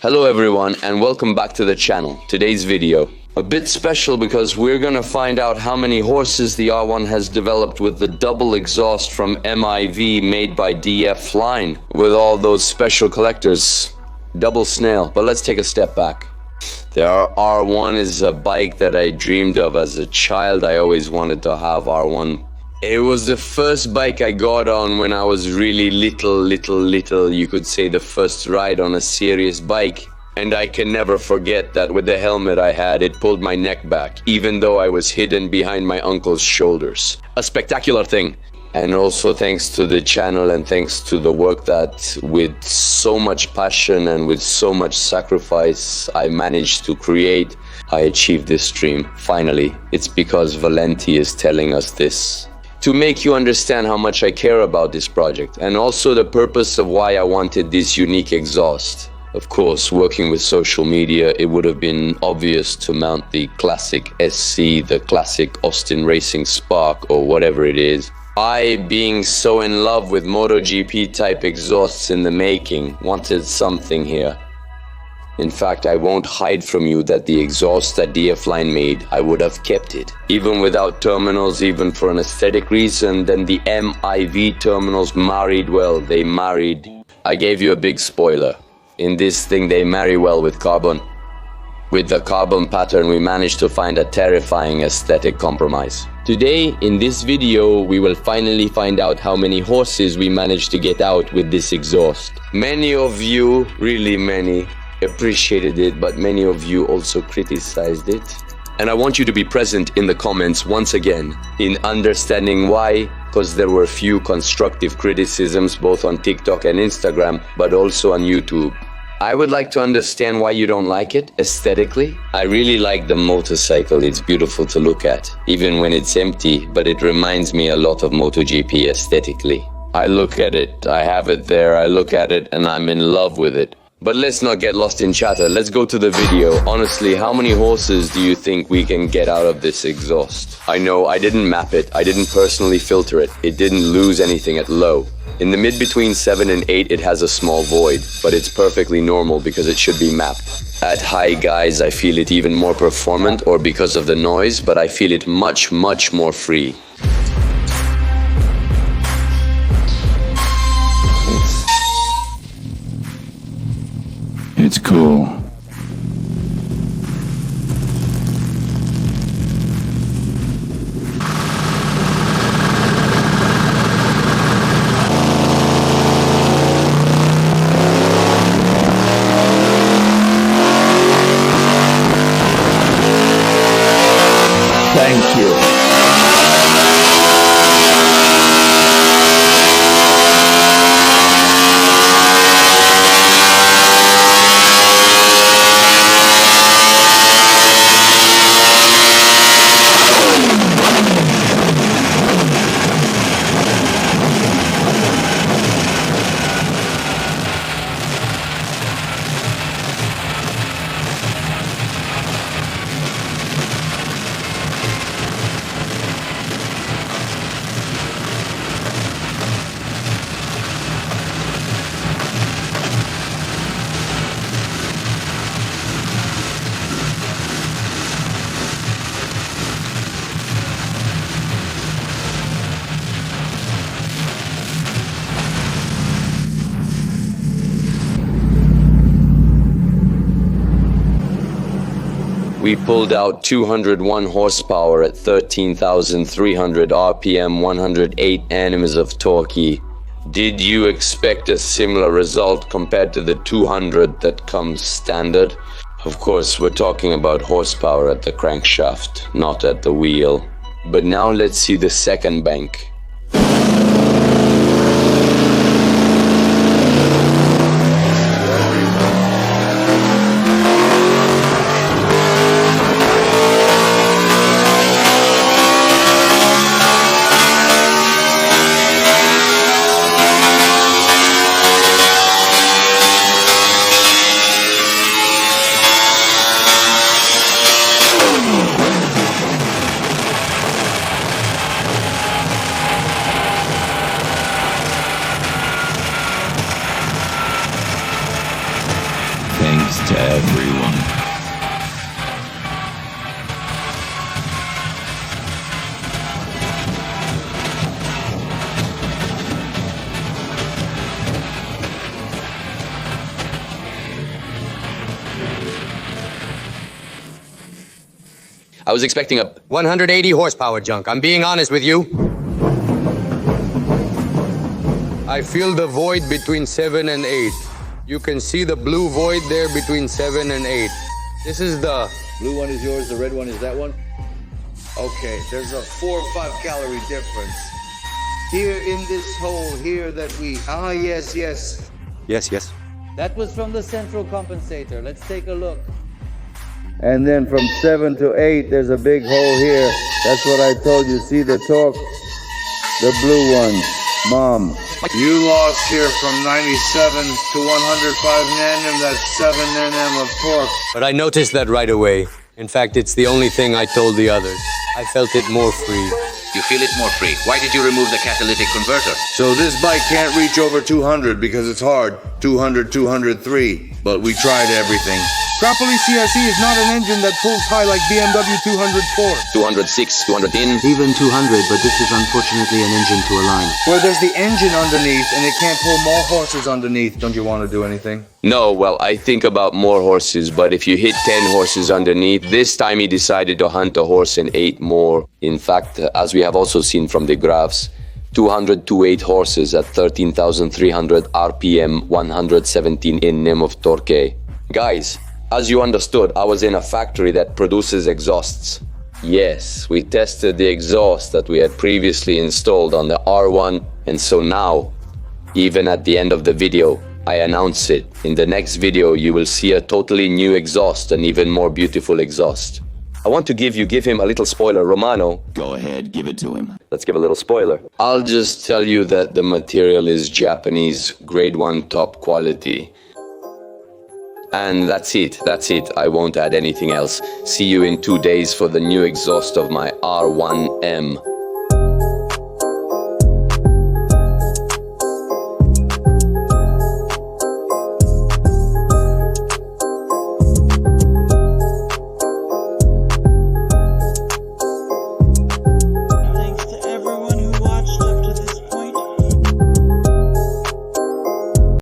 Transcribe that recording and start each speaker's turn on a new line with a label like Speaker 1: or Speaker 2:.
Speaker 1: Hello everyone and welcome back to the channel. Today's video, a bit special because we're gonna find out how many horses the R1 has developed with the double exhaust from MIV made by DF Line with all those special collectors. Double snail, but let's take a step back. The R1 is a bike that I dreamed of as a child. I always wanted to have R1. It was the first bike I got on when I was really little. You could say the first ride on a serious bike. And I can never forget that with the helmet I had, it pulled my neck back, even though I was hidden behind my uncle's shoulders. A spectacular thing. And also thanks to the channel and thanks to the work that with so much passion and with so much sacrifice I managed to create, I achieved this dream. Finally, it's because Valenti is telling us this. To make you understand how much I care about this project and also the purpose of why I wanted this unique exhaust. Of course, working with social media, it would have been obvious to mount the classic SC, the classic Austin Racing Spark or whatever it is. I, being so in love with MotoGP type exhausts in the making, wanted something here. In fact, I won't hide from you that the exhaust that DF Line made, I would have kept it. Even without terminals, even for an aesthetic reason, then the MIV terminals married well. They married. I gave you a big spoiler. In this thing, they marry well with carbon. With the carbon pattern, we managed to find a terrifying aesthetic compromise. Today, in this video, we will finally find out how many horses we managed to get out with this exhaust. Many of you, really many, appreciated it, but many of you also criticized it. And I want you to be present in the comments once again in understanding why, because there were few constructive criticisms both on TikTok and Instagram, but also on YouTube. I would like to understand why you don't like it aesthetically. I really like the motorcycle. It's beautiful to look at, even when it's empty, but it reminds me a lot of MotoGP aesthetically. I look at it, I have it there, I look at it, and I'm in love with it. But let's not get lost in chatter. Let's go to the video. Honestly, how many horses do you think we can get out of this exhaust? I know I didn't map it. I didn't personally filter it. It didn't lose anything at low. In the mid between 7 and 8, it has a small void, but it's perfectly normal because it should be mapped. At high, guys, I feel it even more performant or because of the noise, but I feel it much more free.
Speaker 2: It's cool. Thank you.
Speaker 1: We pulled out 201 horsepower at 13,300 RPM, 108 Nms of torque. Did you expect a similar result compared to the 200 that comes standard? Of course, we're talking about horsepower at the crankshaft, not at the wheel. But now let's see the second bank.
Speaker 2: news to everyone.
Speaker 1: I was expecting a
Speaker 3: 180 horsepower junk. I'm being honest with you. I feel the void between 7 and 8. You can see the blue void there between 7 and 8. This is the...
Speaker 4: Blue one is yours, the red one is that one? Okay, there's a 4 or 5 calorie difference. Here in this hole here that we... yes.
Speaker 3: Yes.
Speaker 5: That was from the central compensator. Let's take a look.
Speaker 4: And then from 7 to 8, there's a big hole here. That's what I told you. See the torque? The blue one. Mom. You lost here from 97 to 105 nm. That's 7 nm of torque.
Speaker 3: But I noticed that right away. In fact, it's the only thing I told the others. I felt it more free.
Speaker 6: You feel it more free. Why did you remove the catalytic converter?
Speaker 4: So this bike can't reach over 200 because it's hard. 200, 203. But we tried everything.
Speaker 7: Grappoli CSE is not an engine that pulls high like BMW 204.
Speaker 1: 206, 200 in.
Speaker 8: Even 200, but this is unfortunately an engine to align.
Speaker 4: Where there's the engine underneath and it can't pull more horses underneath. Don't you want to do anything?
Speaker 1: No, well, I think about more horses, but if you hit 10 horses underneath, this time he decided to hunt a horse and 8 more. In fact, as we have also seen from the graphs, 208 horses at 13,300 RPM, 117 Nm of torque. Guys, as you understood, I was in a factory that produces exhausts. Yes, we tested the exhaust that we had previously installed on the R1, and so now, even at the end of the video, I announce it. In the next video, you will see a totally new exhaust, an even more beautiful exhaust. I want to give him a little spoiler. Romano,
Speaker 2: Go ahead, give it to him.
Speaker 1: let's give a little spoiler. I'll just tell you that the material is Japanese, grade 1 top quality. And that's it. I won't add anything else. See you in 2 days for the new exhaust of my R1M.